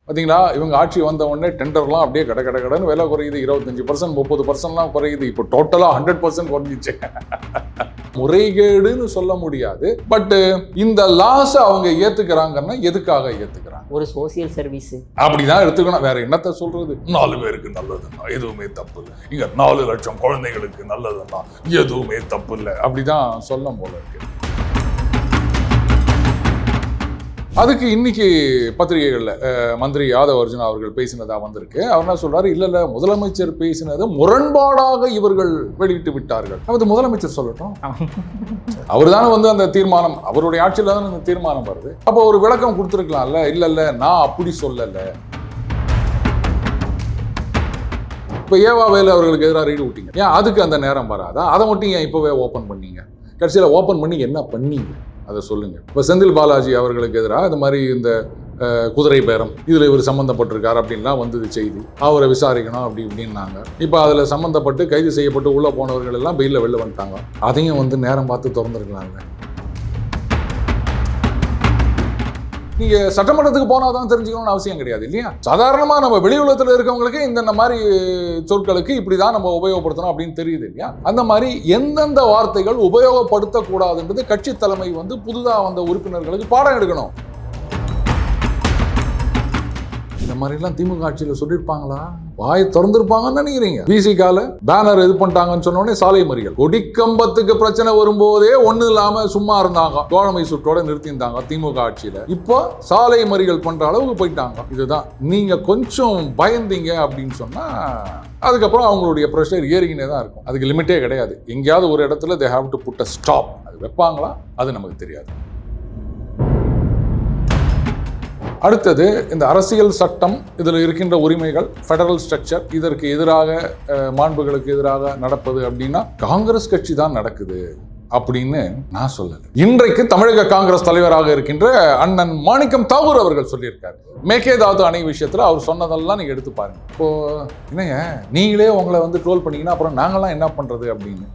பார்த்தீங்களா, இவங்க ஆட்சி வந்த உடனே டெண்டர்லாம் அப்படியே கடன் விலை குறையுது, 25%, 30%லாம் குறையுது. இப்போ டோட்டலாக 100% குறைஞ்சிச்சு. முறைகேடுன்னு சொல்ல முடியாது. பட் இந்த லாஸ் அவங்க ஏத்துக்கிறாங்கன்னா எதுக்காக ஏத்துக்கிறாங்க? ஒரு சோசியல் சர்வீஸ் அப்படிதான் எடுத்துக்கணும். வேற என்னத்த சொல்றது? 4 பேருக்கு நல்லதுன்னா எதுவுமே தப்பு இல்லை, இங்க 4 லட்சம் குழந்தைகளுக்கு நல்லதுன்னா எதுவுமே தப்பு இல்லை, அப்படிதான் சொல்ல போல இருக்கு. அதுக்கு இன்னைக்கு பத்திரிகைகள்ல மந்திரி யாதவ் அர்ஜுனா அவர்கள் பேசினதா வந்திருக்கு. அவர் என்ன சொல்றாரு, இல்ல முதலமைச்சர் பேசினது முரண்பாடாக இவர்கள் வெளியிட்டு விட்டார்கள். அது முதலமைச்சர் சொல்லட்டும். அவர் தானே வந்து அந்த தீர்மானம், அவருடைய ஆட்சியில் தானே அந்த தீர்மானம் வருது. அப்போ ஒரு விளக்கம் கொடுத்துருக்கலாம்ல. இல்ல நான் அப்படி சொல்லல. இப்போ ஏவா வேலு அவர்களுக்கு எதிராக ரைடு விட்டீங்க, ஏன் அதுக்கு அந்த நேரம் வராதா? அதை மட்டும் ஏன் இப்போவே ஓப்பன் பண்ணீங்க? கடைசியில் ஓப்பன் பண்ணி என்ன பண்ணீங்க அதை சொல்லுங்க. இப்போ செந்தில் பாலாஜி அவர்களுக்கு எதிராக இந்த மாதிரி இந்த குதிரை பேரம் இதில் இவர் சம்மந்தப்பட்டிருக்கார் அப்படின்லாம் வந்தது செய்தி. அவரை விசாரிக்கணும் அப்படி இப்படின்னாங்க. இப்போ அதில் சம்மந்தப்பட்டு கைது செய்யப்பட்டு உள்ளே போனவர்கள் எல்லாம் பெயிலில் வெளில வந்துட்டாங்க. அதையும் வந்து நேரம் பார்த்து திறந்துருக்கலாங்க. நீங்கள் சட்டமன்றத்துக்கு போனால் தான் தெரிஞ்சுக்கணும்னு அவசியம் கிடையாது இல்லையா? சாதாரணமாக நம்ம வெளி உலகத்தில் இருக்கவங்களுக்கு இந்த மாதிரி சொற்களுக்கு இப்படி தான் நம்ம உபயோகப்படுத்தணும் அப்படின்னு தெரியுது இல்லையா? அந்த மாதிரி எந்தெந்த வார்த்தைகள் உபயோகப்படுத்தக்கூடாதுன்றது கட்சி தலைமை வந்து புதுதாக வந்த உறுப்பினர்களுக்கு பாடம் எடுக்கணும். இந்த மாதிரிலாம் திமுக ஆட்சியில் சொல்லியிருப்பாங்களா? வாயை திறந்திருப்பாங்கன்னு நினைக்கிறீங்க? விசிகால பேனர் இது பண்ணிட்டாங்கன்னு சொன்னோடனே சாலை மறியல். கொடிக்கம்பத்துக்கு பிரச்சனை வரும்போதே ஒண்ணு இல்லாம சும்மா இருந்தாங்க, தோழமை சுற்றோட நிறுத்தியிருந்தாங்க திமுக ஆட்சியில. இப்போ சாலை மறியல் பண்ற அளவுக்கு போயிட்டாங்க. இதுதான் நீங்க கொஞ்சம் பயந்தீங்க அப்படின்னு சொன்னா அதுக்கப்புறம் அவங்களுடைய ப்ரெஷர் ஏறிக்கினே தான் இருக்கும். அதுக்கு லிமிட்டே கிடையாது. எங்கேயாவது ஒரு இடத்துல they have to put a stop. அது வைப்பாங்களா அது நமக்கு தெரியாது. அடுத்தது இந்த அரசியல் சட்டம், இதில் இருக்கின்ற உரிமைகள், ஃபெடரல் ஸ்ட்ரக்சர், இதற்கு எதிராக மாண்புகளுக்கு எதிராக நடப்பது அப்படின்னா காங்கிரஸ் கட்சி தான் நடக்குது அப்படின்னு நான் சொல்லல. இன்றைக்கு தமிழக காங்கிரஸ் தலைவராக இருக்கின்ற அண்ணன் மாணிக்கம் தாகூர் அவர்கள் சொல்லியிருக்காரு. மேகேதாது அணை விஷயத்துல அவர் சொன்னதெல்லாம் நீங்க எடுத்து பாருங்க. இப்போ என்னங்க நீங்களே உங்களை வந்து ட்ரோல் பண்ணீங்கன்னா அப்புறம் நாங்களாம் என்ன பண்றது அப்படின்னு.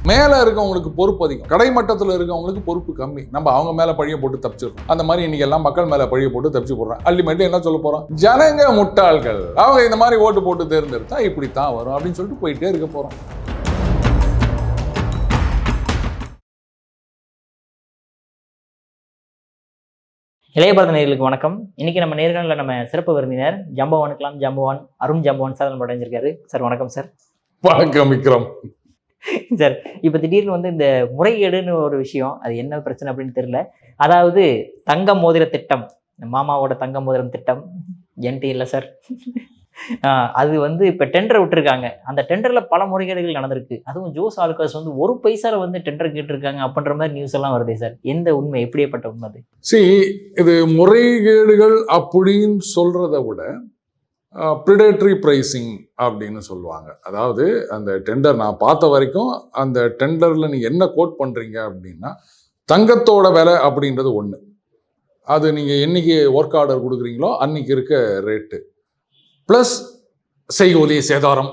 மேலே இருக்கவங்களுக்கு பொறுப்பு அதிகம், கடைமட்டத்தில் இருக்கவங்களுக்கு பொறுப்பு கம்மி. நம்ம அவங்க மேலே பழிய போட்டு தப்பிச்சிடறோம். அந்த மாதிரி இன்னைக்கு எல்லாம் மக்கள் மேலே பழிய போட்டு தப்பிச்சு போடுறோம். அல்டிமேட்லி என்ன சொல்ல போகிறோம்? ஜனங்க முட்டாள்கள், அவங்க இந்த மாதிரி ஓட்டு போட்டு தேர்ந்தெடுத்தா இப்படித்தான் வரும் அப்படின்னு சொல்லிட்டு போயிட்டே இருக்க போகிறோம். இளையபாரத நேயர்களுக்கு வணக்கம். இன்னைக்கு நம்ம நேர்காணல நம்ம சிறப்பு விருந்தினர் ஜம்பவானுக்கலாம் ஜம்பவான் அருண் ஜம்பவான் சார் நம்ம அடைஞ்சிருக்காரு. சார் வணக்கம் சார். வணக்கம் விக்ரம் சார். இப்போ திடீர்னு வந்து இந்த முறைகேடுன்னு ஒரு விஷயம், அது என்ன பிரச்சனை அப்படின்னு தெரியல. அதாவது தங்க மோதிர திட்டம், மாமாவோட தங்க மோதிரம் திட்டம், என்டி இல்லை சார், அது வந்து இப்போ டெண்டர் விட்டுருக்காங்க. அந்த டெண்டரில் பல முறைகேடுகள் நடந்திருக்கு. அதுவும் ஜோஸ் ஆலுகாஸ் வந்து 1 பைசால வந்து டெண்டர் கேட்டிருக்காங்க அப்படின்ற மாதிரி நியூஸ் எல்லாம் வருதே சார். எந்த உண்மை, எப்படியேப்பட்ட உண்மை அது? இது முறைகேடுகள் அப்படின்னு சொல்றதை விட ப்ரிடேட்டரி ப்ரைஸிங் அப்படின்னு சொல்லுவாங்க. அதாவது அந்த டெண்டர் நான் பார்த்த வரைக்கும் அந்த டெண்டரில் நீங்கள் என்ன கோட் பண்ணுறீங்க அப்படின்னா தங்கத்தோட விலை அப்படின்றது ஒன்று. அது நீங்கள் என்னைக்கு ஒர்க் ஆர்டர் கொடுக்குறீங்களோ அன்னைக்கு இருக்க ரேட்டு ப்ளஸ் செய்கூலி சேதாரம்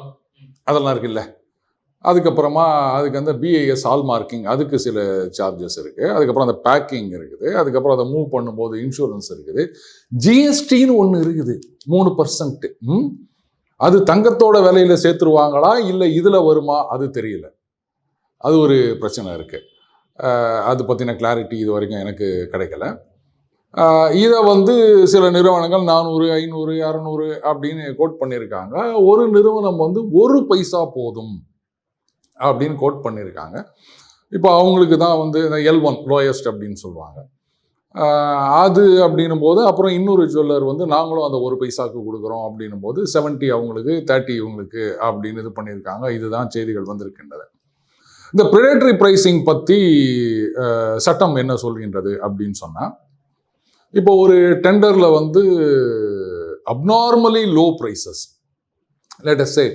அதெல்லாம் இருக்குல்ல. அதுக்கப்புறமா அதுக்கு அந்த பிஐஎஸ் ஹால் மார்க்கிங், அதுக்கு சில சார்ஜஸ் இருக்குது. அதுக்கப்புறம் அந்த பேக்கிங் இருக்குது. அதுக்கப்புறம் அதை மூவ் பண்ணும்போது இன்சூரன்ஸ் இருக்குது. ஜிஎஸ்டின்னு ஒன்று இருக்குது 3%. அது தங்கத்தோட விலையில் சேர்த்துருவாங்களா இல்லை இதில் வருமா அது தெரியல. அது ஒரு பிரச்சனை இருக்குது. அது பற்றின கிளாரிட்டி இது வரைக்கும் எனக்கு கிடைக்கல. இதை வந்து சில நிறுவனங்கள் 400, 500, 600 அப்படின்னு கோட் பண்ணியிருக்காங்க. ஒரு நிறுவனம் வந்து 1 பைசா போதும் அப்படின்னு கோட் பண்ணியிருக்காங்க. இப்போ அவங்களுக்கு தான் வந்து L1 லோயஸ்ட் அப்படின்னு சொல்லுவாங்க. அது அப்படின்னும் போது அப்புறம் இன்னொரு ஜுவல்லர் வந்து நாங்களும் அந்த 1 பைசாவுக்கு கொடுக்குறோம் அப்படின்னும் போது 70 அவங்களுக்கு 30 இவங்களுக்கு அப்படின்னு இது பண்ணியிருக்காங்க. இதுதான் செய்திகள் வந்திருக்கின்றது. இந்த ப்ரிடேட்டரி ப்ரைஸிங் பற்றி சட்டம் என்ன சொல்கின்றது அப்படின்னு சொன்னால், இப்போ ஒரு டெண்டரில் வந்து abnormally low prices, let us say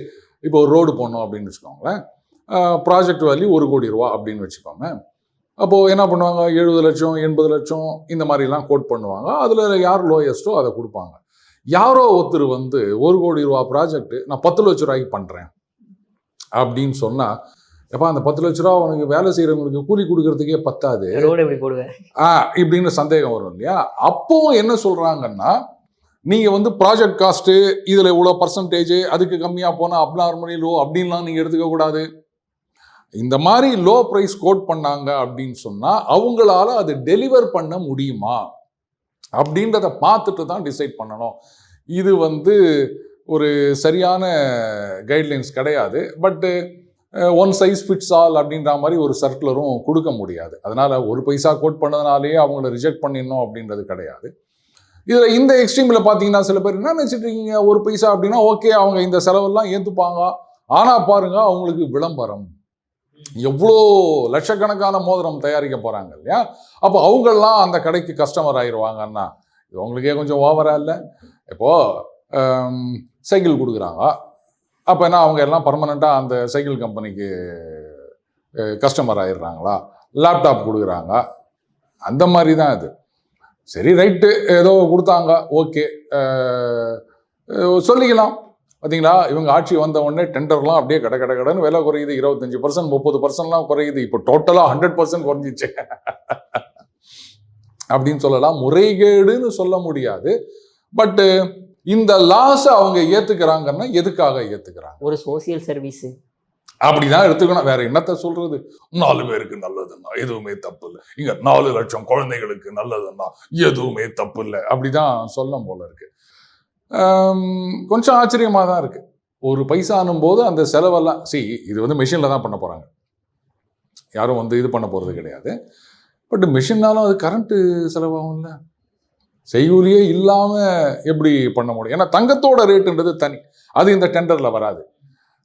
இப்போ ஒரு ரோடு போடணும் அப்படின்னு வச்சுக்கோங்களேன், ப்ராஜெக்ட் வேல்யூ 1 கோடி ரூபா அப்படின்னு வச்சுக்கோங்க. அப்போது என்ன பண்ணுவாங்க, 70 லட்சம் 80 லட்சம் இந்த மாதிரிலாம் கோட் பண்ணுவாங்க. அதில் யார் லோயஸ்ட்டோ அதை கொடுப்பாங்க. யாரோ ஒருத்தர் வந்து 1 கோடி ரூபா ப்ராஜெக்ட் நான் 10 லட்ச ரூபாய்க்கு பண்ணுறேன் அப்படின்னு சொன்னால் எப்போ அந்த 10 லட்ச ரூபா உனக்கு வேலை செய்கிறவங்களுக்கு கூலி கொடுக்கறதுக்கே பத்தாது ரோடு எப்படி போடுவேன் இப்படின்னு சந்தேகம் வரும் இல்லையா. அப்போ என்ன சொல்கிறாங்கன்னா, நீங்கள் வந்து ப்ராஜெக்ட் காஸ்ட்டு இதில் இவ்வளோ பர்சன்டேஜ், அதுக்கு கம்மியாக போனால் அப்நார்மலி லோ அப்படின்லாம் நீங்கள் எடுத்துக்கக்கூடாது. இந்த மாதிரி லோ ப்ரைஸ் கோட் பண்ணாங்க அப்படின்னு சொன்னால் அவங்களால அது டெலிவர் பண்ண முடியுமா அப்படின்றத பார்த்துட்டு தான் டிசைட் பண்ணணும். இது வந்து ஒரு சரியான கைட்லைன்ஸ் கிடையாது. பட்டு ஒன் சைஸ் ஃபிட்ஸ் ஆல் அப்படின்ற மாதிரி ஒரு சர்க்குலரும் கொடுக்க முடியாது. அதனால் ஒரு பைசா கோட் பண்ணதுனாலேயே அவங்கள ரிஜெக்ட் பண்ணிடணும் அப்படின்றது கிடையாது. இதில் இந்த எக்ஸ்ட்ரீமில் பார்த்தீங்கன்னா சில பேர் என்ன நினச்சிட்டு இருக்கீங்க, ஒரு பைசா அப்படின்னா ஓகே அவங்க இந்த செலவெல்லாம் ஏற்றுப்பாங்க. ஆனால் பாருங்க அவங்களுக்கு விளம்பரம், எவ்வளோ லட்சக்கணக்கான மோதிரம் தயாரிக்க போகிறாங்க இல்லையா. அப்போ அவங்கெல்லாம் அந்த கடைக்கு கஸ்டமர் ஆயிடுவாங்கன்னா இது உங்களுக்கே கொஞ்சம் ஓவராக இல்லை. இப்போது சைக்கிள் கொடுக்குறாங்க, அப்போ என்ன அவங்க எல்லாம் பர்மனெண்ட்டாக அந்த சைக்கிள் கம்பெனிக்கு கஸ்டமர் ஆயிடுறாங்களா? லேப்டாப் கொடுக்குறாங்க, அந்த மாதிரி தான் இது. சரி ரைட்டு, ஏதோ கொடுத்தாங்க, ஓகே சொல்லிக்கலாம். பார்த்தீங்களா, இவங்க ஆட்சி வந்த உடனே டெண்டர்லாம் அப்படியே கடைன்னு விலை குறையுது, 25%, 30%லாம் குறையுது, இப்போ டோட்டலாக 100% குறைஞ்சிச்சு அப்படின்னு சொல்லலாம். முறைகேடுன்னு சொல்ல முடியாது. பட்டு இந்த லாஸ் அவங்க ஏத்துக்கிறாங்கன்னா எதுக்காக ஏத்துக்கிறாங்க? ஒரு சோசியல் சர்வீஸ் அப்படிதான் எடுத்துக்கணும். வேற என்னத்த சொல்றது? 4 பேருக்கு நல்லதுன்னா எதுவுமே தப்பு இல்லை, இங்க 4 லட்சம் குழந்தைகளுக்கு நல்லதுன்னா எதுவுமே தப்பு இல்லை, அப்படிதான் சொல்லும் போல இருக்கு. கொஞ்சம் ஆச்சரியமா தான் இருக்கு. ஒரு பைசானும் போது அந்த செலவெல்லாம் இது வந்து மெஷின்ல தான் பண்ண போறாங்க, யாரும் வந்து இது பண்ண போறது கிடையாது. பட் மெஷின்னாலும் அது கரண்ட்டு செலவாகும்ல, செய்கூலியே இல்லாமல் எப்படி பண்ண முடியும்? ஏன்னா தங்கத்தோட ரேட்டுன்றது தனி, அது இந்த டெண்டரில் வராது.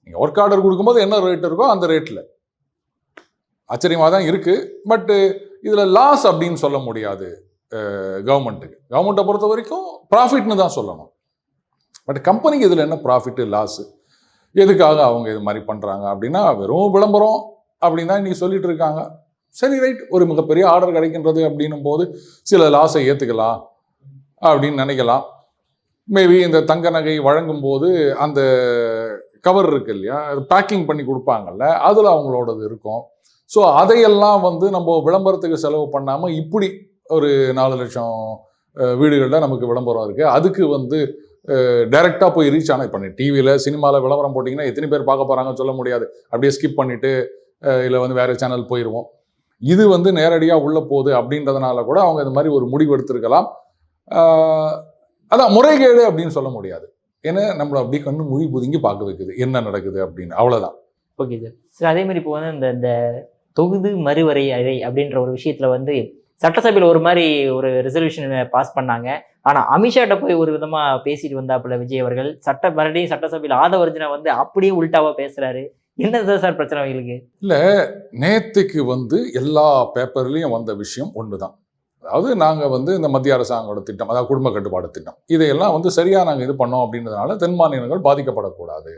நீங்கள் ஒர்க் ஆர்டர் கொடுக்கும்போது என்ன ரேட் இருக்கோ அந்த ரேட்டில். ஆச்சரியமாக தான் இருக்குது. பட்டு இதில் லாஸ் அப்படின்னு சொல்ல முடியாது கவர்மெண்ட்டுக்கு. கவர்மெண்ட்டை பொறுத்த வரைக்கும் ப்ராஃபிட்னு தான் சொல்லணும். பட் கம்பெனிக்கு இதில் என்ன ப்ராஃபிட்டு லாஸு, எதுக்காக அவங்க இது மாதிரி பண்ணுறாங்க அப்படின்னா வெறும் விளம்பரம் அப்படின்னு தான் இன்றைக்கி சொல்லிட்டு இருக்காங்க. சரி ரைட், ஒரு மிகப்பெரிய ஆர்டர் கிடைக்கின்றது அப்படின்னும் போது சில லாஸை ஏற்றுக்கலாம் அப்படின்னு நினைக்கலாம். மேபி இந்த தங்க நகை வழங்கும் போது அந்த கவர் இருக்கு இல்லையா, பேக்கிங் பண்ணி கொடுப்பாங்கல்ல, அதில் அவங்களோடது இருக்கும். ஸோ அதையெல்லாம் வந்து நம்ம விளம்பரத்துக்கு செலவு பண்ணாமல் இப்படி ஒரு 4 லட்சம் வீடுகளில் நமக்கு விளம்பரம் இருக்குது, அதுக்கு வந்து டைரெக்டாக போய் ரீச் ஆனால், இப்போ டிவியில் சினிமாவில் விளம்பரம் போட்டிங்கன்னா எத்தனை பேர் பார்க்க போகிறாங்கன்னு சொல்ல முடியாது. அப்படியே ஸ்கிப் பண்ணிவிட்டு இல்லை வந்து வேறு சேனல் போயிடுவோம். இது வந்து நேரடியாக உள்ளே போகுது அப்படின்றதுனால கூட அவங்க இந்த மாதிரி ஒரு முடிவு எடுத்திருக்கலாம். அதான் முறைகேடு அப்படின்னு சொல்ல முடியாது. ஏன்னா நம்மளை அப்படி கண்ணு மொழி புதுங்கி பார்க்க வைக்குது என்ன நடக்குது அப்படின்னு, அவ்வளோதான். Okay sir. சார் அதே மாதிரி இப்போ வந்து இந்த தொகுதி மறுவரையறை அப்படின்ற ஒரு விஷயத்துல வந்து சட்டசபையில் ஒரு மாதிரி ஒரு ரெசல்யூஷன் பாஸ் பண்ணாங்க. ஆனால் அமித்ஷாட்ட போய் ஒரு விதமாக பேசிட்டு வந்தாப்புல விஜய் அவர்கள், மறுபடியும் சட்டசபையில் ஆதவர்ஜுனா வந்து அப்படியே உள்டாவாக பேசுறாரு. என்ன சார் பிரச்சனை அவங்களுக்கு? இல்லை, நேற்றுக்கு வந்து எல்லா பேப்பர்லேயும் வந்த விஷயம் ஒன்று தான். அதாவது நாங்கள் வந்து இந்த மத்திய அரசாங்கோட திட்டம், அதாவது குடும்ப கட்டுப்பாடு திட்டம், இதையெல்லாம் வந்து சரியாக நாங்கள் இது பண்ணோம் அப்படின்றதுனால தென் மாநிலங்கள் பாதிக்கப்படக்கூடாது.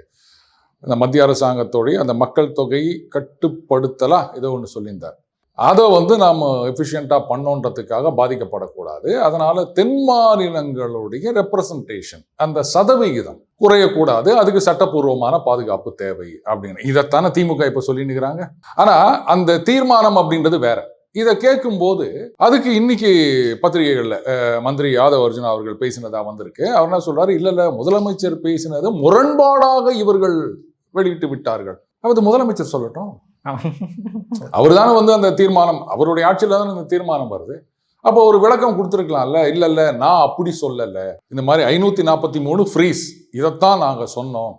இந்த மத்திய அரசாங்கத்தோடைய அந்த மக்கள் தொகை கட்டுப்படுத்தலாம் ஏதோ ஒன்று சொல்லியிருந்தார், அதை வந்து நாம் எஃபிஷியண்ட்டாக பண்ணோன்றதுக்காக பாதிக்கப்படக்கூடாது. அதனால் தென் மாநிலங்களுடைய ரெப்ரசன்டேஷன் அந்த சதவிகிதம் குறையக்கூடாது, அதுக்கு சட்டப்பூர்வமான பாதுகாப்பு தேவை அப்படின்னு இதைத்தானே திமுக இப்போ சொல்லினுக்கிறாங்க. ஆனால் அந்த தீர்மானம் அப்படின்றது வேற. இதை கேட்கும்போது அதுக்கு இன்னைக்கு பத்திரிகைகளில் மந்திரி ஆதவர்ஜுனா அவர்கள் பேசினதா வந்திருக்கு. அவர் என்ன சொல்றாரு, இல்லை முதலமைச்சர் பேசினது முரண்பாடாக இவர்கள் வெளியிட்டு விட்டார்கள். அது முதலமைச்சர் சொல்லட்டும், அவர் தானே வந்து அந்த தீர்மானம், அவருடைய ஆட்சியில் தானே அந்த தீர்மானம் வருது. அப்போ ஒரு விளக்கம் கொடுத்துருக்கலாம்ல. இல்லை நான் அப்படி சொல்லலை, இந்த மாதிரி 543 ஃப்ரீஸ் இதைத்தான் நாங்கள் சொன்னோம்,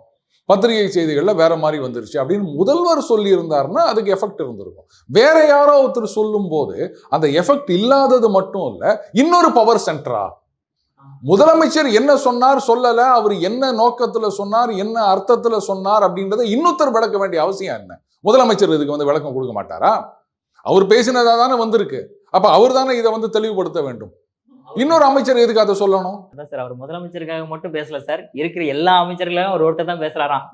பத்திரிகை செய்திகளில் வேற மாதிரி வந்துருச்சு அப்படின்னு முதல்வர் சொல்லி இருந்தாருன்னா அதுக்கு எஃபெக்ட் இருந்திருக்கும். வேற யாரோ ஒருத்தர் சொல்லும் போது அந்த எஃபெக்ட் இல்லாதது மட்டும் இல்லை, இன்னொரு பவர் சென்டரா முதலமைச்சர் என்ன சொன்னார் சொல்லல, அவர் என்ன நோக்கத்துல சொன்னார், என்ன அர்த்தத்துல சொன்னார் அப்படின்றத இன்னொருத்தர் விளக்க வேண்டிய அவசியம் என்ன? முதலமைச்சர் இதுக்கு வந்து விளக்கம் கொடுக்க மாட்டாரா? அவர் பேசினதா தானே வந்திருக்கு, அப்ப அவர் தானே இதை வந்து தெளிவுபடுத்த வேண்டும். இன்னொரு அமைச்சர் எதுக்கு அதை சொல்லணும்? அதான் சார், அவர் முதலமைச்சருக்காக மட்டும் பேசல சார், இருக்கிற எல்லா அமைச்சர்களையும் ஒரு ஒருத்தர் தான் பேசுறாராம்.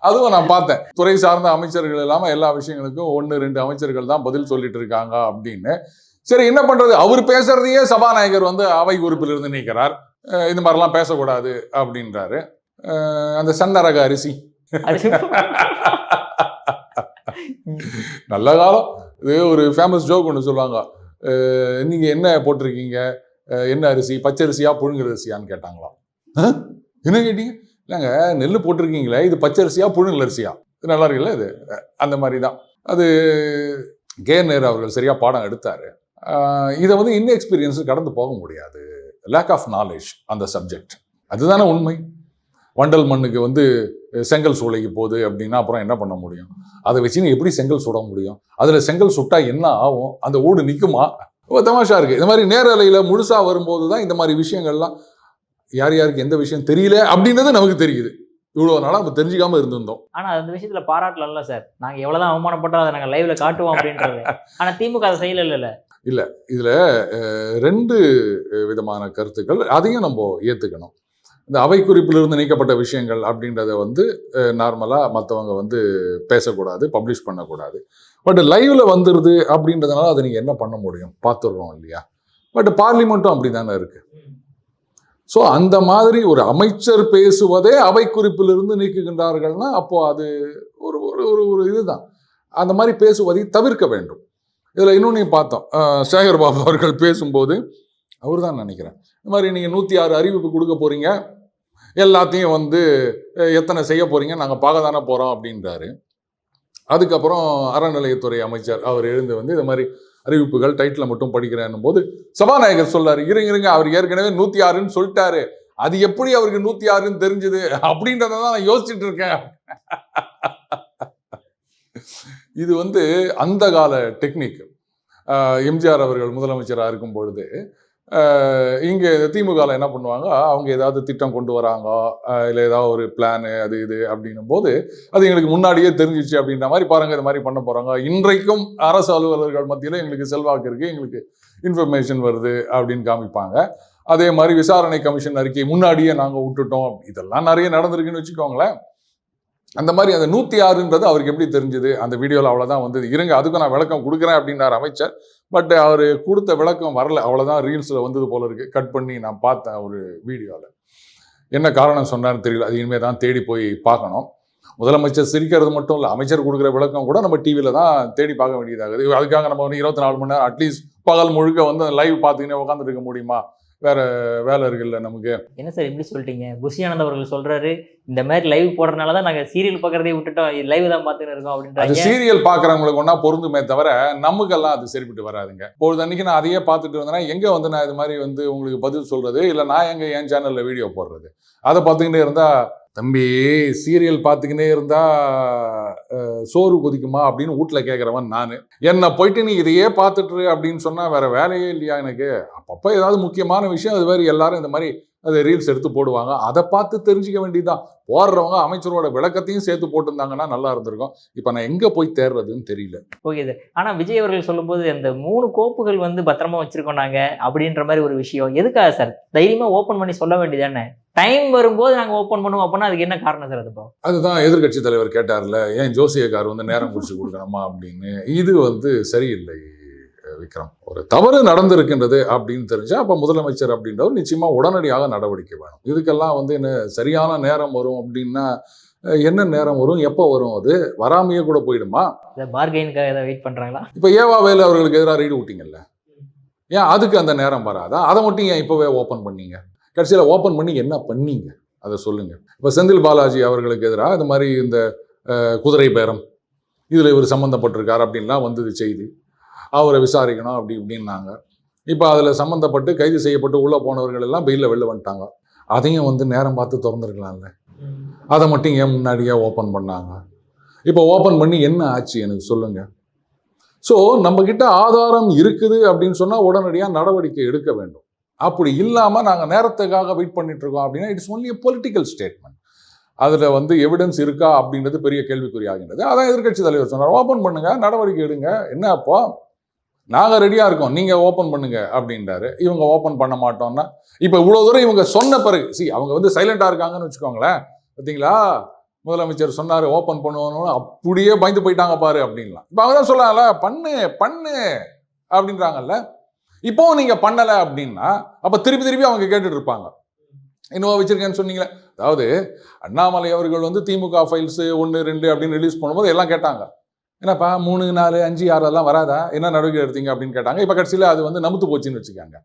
அதுவும் நான் பார்த்தேன், துறை சார்ந்த அமைச்சர்கள் இல்லாம எல்லா விஷயங்களுக்கும் 1-2 அமைச்சர்கள் தான் பதில் சொல்லிட்டு இருக்காங்க அப்படின்னு. சரி என்ன பண்றது, அவர் பேசுறதையே சபாநாயகர் வந்து அவை உறுப்பில் இருந்து நீக்கிறார், இந்த மாதிரிலாம் பேசக்கூடாது அப்படின்றாரு. அந்த சன்னரக அரிசி நல்ல காலம். இது ஒரு ஃபேமஸ் ஜோக் ஒன்று சொல்லுவாங்க. நீங்க என்ன போட்டிருக்கீங்க, என்ன அரிசி, பச்சரிசியா புழுங்கல் அரிசியான்னு கேட்டாங்களாம். என்ன கேட்டீங்க? இல்லைங்க, நெல் போட்டிருக்கீங்களே, இது பச்சரிசியா புழுங்கல் அரிசியா? இது நல்லா இருக்குல்ல இது. அந்த மாதிரி தான் அது. நேரு அவர்கள் சரியா பாடம் எடுத்தாரு. இதை வந்து இன்எக்ஸ்பீரியன்ஸ் கடந்து போக முடியாது. லேக் ஆஃப் நாலேஜ் அந்த சப்ஜெக்ட், அதுதானே உண்மை. வண்டல் மண்ணுக்கு வந்து செங்கல் சூளைக்கு போகுது அப்படின்னா அப்புறம் என்ன பண்ண முடியும்? அதை வச்சு எப்படி செங்கல் சுட முடியும்? அதில் செங்கல் சுட்டா என்ன ஆகும்? அந்த ஊடு நிற்குமா? தமாஷா இருக்கு. இந்த மாதிரி நேரலையில் முழுசா வரும்போது தான் இந்த மாதிரி விஷயங்கள்லாம் யார் யாருக்கு எந்த விஷயம் தெரியல அப்படின்றது நமக்கு தெரியுது. இவ்வளோ நாளாக நம்ம தெரிஞ்சுக்காம இருந்திருந்தோம். ஆனால் அந்த விஷயத்தில் பாராட்டல சார். நாங்கள் எவ்வளோதான் அவமானப்பட்டோம், அதை நாங்கள் லைவ்ல காட்டுவோம் அப்படின்றது. ஆனால் திமுக அதை செய்யல. இல்லை, இதில் 2 விதமான கருத்துக்கள், அதையும் நம்ம ஏற்றுக்கணும். இந்த அவை குறிப்பிலிருந்து நீக்கப்பட்ட விஷயங்கள் அப்படின்றத வந்து நார்மலாக மற்றவங்க வந்து பேசக்கூடாது, பப்ளிஷ் பண்ணக்கூடாது. பட் லைவ்ல வந்துடுது அப்படின்றதுனால அதை நீங்கள் என்ன பண்ண முடியும்? பார்த்துடுறோம் இல்லையா? பட் பார்லிமெண்ட்டும் அப்படி தானே இருக்கு. ஸோ அந்த மாதிரி ஒரு அமைச்சர் பேசுவதே அவை குறிப்பிலிருந்து நீக்குகின்றார்கள்னா அப்போ அது ஒரு ஒரு ஒரு இதுதான். அந்த மாதிரி பேசுவதை தவிர்க்க வேண்டும். இதில் இன்னொன்னையும் பார்த்தோம். சேகர் பாபு அவர்கள் பேசும்போது அவர் தான் நினைக்கிறேன், இந்த மாதிரி நீங்கள் 106 அறிவிப்பு கொடுக்க போறீங்க, எல்லாத்தையும் வந்து எத்தனை செய்ய போறீங்க, நாங்கள் பார்க்க தானே போகிறோம் அப்படின்றாரு. அதுக்கப்புறம் அறநிலையத்துறை அமைச்சர் அவர் எழுந்து வந்து இந்த மாதிரி அறிவிப்புகள் டைட்டில் மட்டும் படிக்கிறேன் போது சபாநாயகர் சொல்லாரு, இருங்க அவர் ஏற்கனவே 106ன்னு சொல்லிட்டாரு, அது எப்படி அவருக்கு 106ன்னு தெரிஞ்சது அப்படின்றத தான் நான் யோசிச்சுட்டு இருக்கேன். இது வந்து அந்த கால டெக்னிக். எம்ஜிஆர் அவர்கள் முதலமைச்சராக இருக்கும் பொழுது இங்கே திமுகவில் என்ன பண்ணுவாங்க, அவங்க ஏதாவது திட்டம் கொண்டு வராங்க, இல்லை ஏதாவது ஒரு பிளானு அது இது அப்படின்னும் போது அது எங்களுக்கு முன்னாடியே தெரிஞ்சிச்சு அப்படின்ற மாதிரி, பாருங்கள் இது மாதிரி பண்ண போகிறாங்க, இன்றைக்கும் அரசு அலுவலர்கள் மத்தியில் எங்களுக்கு செல்வாக்கு இருக்குது, எங்களுக்கு இன்ஃபர்மேஷன் வருது அப்படின்னு காமிப்பாங்க. அதே மாதிரி விசாரணை கமிஷன் அறிக்கை முன்னாடியே நாங்கள் விட்டுட்டோம், இதெல்லாம் நிறைய நடந்திருக்குன்னு வச்சுக்கோங்களேன். அந்த மாதிரி அந்த 106ன்றது அவருக்கு எப்படி தெரிஞ்சது? அந்த வீடியோவில் அவ்வளோதான் வந்தது. இருங்க அதுக்கும் நான் விளக்கம் கொடுக்குறேன் அப்படின்னார் அமைச்சர். பட் அவர் கொடுத்த விளக்கம் வரல, அவ்வளோதான் ரீல்ஸில் வந்தது போல இருக்கு. கட் பண்ணி நான் பார்த்தேன் ஒரு வீடியோவில். என்ன காரணம் சொன்னார்னு தெரியல, அது இனிமேல் தான் தேடி போய் பார்க்கணும். முதலமைச்சர் சிரிக்கிறது மட்டும் இல்லை, அமைச்சர் கொடுக்குற விளக்கம் கூட நம்ம டிவியில் தான் தேடி பார்க்க வேண்டியதாகுது. அதுக்காக நம்ம வந்து 24 மணி நேரம் அட்லீஸ்ட் பகல் முழுக்க வந்து லைவ் பார்த்துக்கினே உட்காந்துட்டு இருக்க முடியுமா? வேற வேலை இருக்குல்ல நமக்கு. என்ன சார் இப்படி சொல்லிட்டீங்க? புஷி ஆனந்த் அவர்கள் சொல்றாரு, இந்த மாதிரி லைவ் போடுறதுனால தான் நாங்கள் சீரியல் பார்க்கறதே விட்டுட்டோம், லைவ் தான் பார்த்துன்னு இருக்கோம் அப்படின்றாங்க. அது சீரியல் பார்க்குறவங்களுக்கு ஒன்றா பொருந்துமே தவிர நமக்கெல்லாம் அது சரிப்பட்டு வராதுங்க. பொழுது அன்னைக்கு நான் அதையே பார்த்துட்டு இருந்தேன்னா எங்கே வந்து நான் இது மாதிரி வந்து உங்களுக்கு பதில் சொல்றது, இல்லை நான் எங்கே என் சேனலில் வீடியோ போடுறது? அதை பார்த்துக்கிட்டே இருந்தா, தம்பி சீரியல் பார்த்துக்கினே இருந்தா சோறு கொதிக்குமா அப்படின்னு வீட்டில் கேட்குறவன் நான். என்னை போயிட்டு நீ இதையே பார்த்துட்டு அப்படின்னு சொன்னால் வேற வேலையே இல்லையா எனக்கு? அப்பப்போ ஏதாவது முக்கியமான விஷயம் அது வேறு எல்லாரும் இந்த மாதிரி அதை ரீல்ஸ் எடுத்து போடுவாங்க, அதை பார்த்து தெரிஞ்சிக்க வேண்டியதுதான். போடுறவங்க அமைச்சரோட விளக்கத்தையும் சேர்த்து போட்டிருந்தாங்கன்னா நல்லா இருந்திருக்கும். இப்போ நான் எங்கே போய் தேடுறதுன்னு தெரியல. Okay sir. ஆனால் விஜய் அவர்கள் சொல்லும்போது அந்த 3 கோப்புகள் வந்து பத்திரமா வச்சிருக்கோம் நாங்கள் அப்படின்ற மாதிரி ஒரு விஷயம் எதுக்காக சார்? தைரியமாக ஓப்பன் பண்ணி சொல்ல வேண்டியதானே? டைம் வரும்போது நாங்கள் ஓப்பன் பண்ணுவோம் அப்படின்னா அதுக்கு என்ன காரணம் சார்? அது அதுதான் எதிர்கட்சி தலைவர் கேட்டார்ல, ஏன் ஜோசியக்கார் வந்து நேரம் குறிச்சு கொடுக்கணுமா அப்படின்னு. இது வந்து சரியில்லை விக்ரம். ஒரு தவறு நடந்திருக்கின்றது அப்படின்னு தெரிஞ்சா அப்போ முதலமைச்சர் அப்படின்றவர் நிச்சயமா உடனடியாக நடவடிக்கை வேணும். இதுக்கெல்லாம் வந்து என்ன சரியான நேரம் வரும் அப்படின்னா என்ன நேரம் வரும், எப்போ வரும்? அது வராமையே கூட போயிடுமா? பார்கெயினுக்காக ஏதாவது வெயிட் பண்ணுறாங்களா? இப்போ ஏவா வேலு அவர்களுக்கு எதிராக ரைடு விட்டீங்கல்ல, ஏன் அதுக்கு அந்த நேரம் வராதா? அதை மட்டும் ஏன் இப்போவே ஓப்பன் பண்ணீங்க? கடைசியில் ஓப்பன் பண்ணி என்ன பண்ணீங்க அதை சொல்லுங்க. இப்போ செந்தில் பாலாஜி அவர்களுக்கு எதிராக இந்த மாதிரி இந்த குதிரை பேரம் இதில் இவர் சம்மந்தப்பட்டிருக்கார் அப்படின்லாம் வந்தது செய்தி. அவரை விசாரிக்கணும் அப்படி இப்படின்னாங்க. இப்போ அதில் சம்மந்தப்பட்டு கைது செய்யப்பட்டு உள்ளே போனவர்கள் எல்லாம் பெயிலில் வெளில வந்துட்டாங்க. அதையும் வந்து நேரம் பார்த்து திறந்துருக்கலாம்ல, அதை மட்டும் ஏன் முன்னாடியே ஓப்பன் பண்ணாங்க? இப்போ ஓப்பன் பண்ணி என்ன ஆச்சு எனக்கு சொல்லுங்கள். ஸோ நம்மக்கிட்ட ஆதாரம் இருக்குது அப்படின்னு சொன்னால் உடனடியாக நடவடிக்கை எடுக்க வேண்டும். அப்படி இல்லாமல் நாங்கள் நேரத்துக்காக வெயிட் பண்ணிட்டு இருக்கோம் அப்படின்னா இட்ஸ் ஒன்லி பொலிட்டிக்கல் ஸ்டேட்மெண்ட். அதில் வந்து எவிடன்ஸ் இருக்கா அப்படின்றது பெரிய கேள்விக்குறியாகின்றது. அதான் எதிர்கட்சி தலைவர் சொன்னார், ஓப்பன் பண்ணுங்க, நடவடிக்கை எடுங்க. என்ன அப்போ நாங்கள் ரெடியாக இருக்கோம், நீங்கள் ஓப்பன் பண்ணுங்க அப்படின்றாரு. இவங்க ஓப்பன் பண்ண மாட்டோம்னா இப்போ இவ்வளோ தூரம் இவங்க சொன்ன பிறகு அவங்க வந்து சைலண்டாக இருக்காங்கன்னு வச்சுக்கோங்களேன். பார்த்தீங்களா, முதலமைச்சர் சொன்னார் ஓப்பன் பண்ணுவோன்னு, அப்படியே பயந்து போயிட்டாங்க பாரு அப்படின்லாம். இப்போ அவங்க தான் சொல்லாங்கல்ல, பண்ணு பண்ணு அப்படின்றாங்கல்ல. இப்போவும் நீங்கள் பண்ணலை அப்படின்னா அப்போ திருப்பி அவங்க கேட்டுட்டு இருப்பாங்க. இன்னும் வச்சிருக்கேன்னு சொன்னீங்களே. அதாவது அண்ணாமலை அவர்கள் வந்து திமுக ஃபைல்ஸு 1, 2 அப்படின்னு ரிலீஸ் பண்ணும்போது எல்லாம் கேட்டாங்க, என்னப்பா 3, 4, 5, 6 எல்லாம் வராதா, என்ன நடவடிக்கை எடுத்தீங்க அப்படின்னு கேட்டாங்க. இப்போ கடைசியில் அது வந்து நமுத்து போச்சுன்னு வச்சுக்காங்க.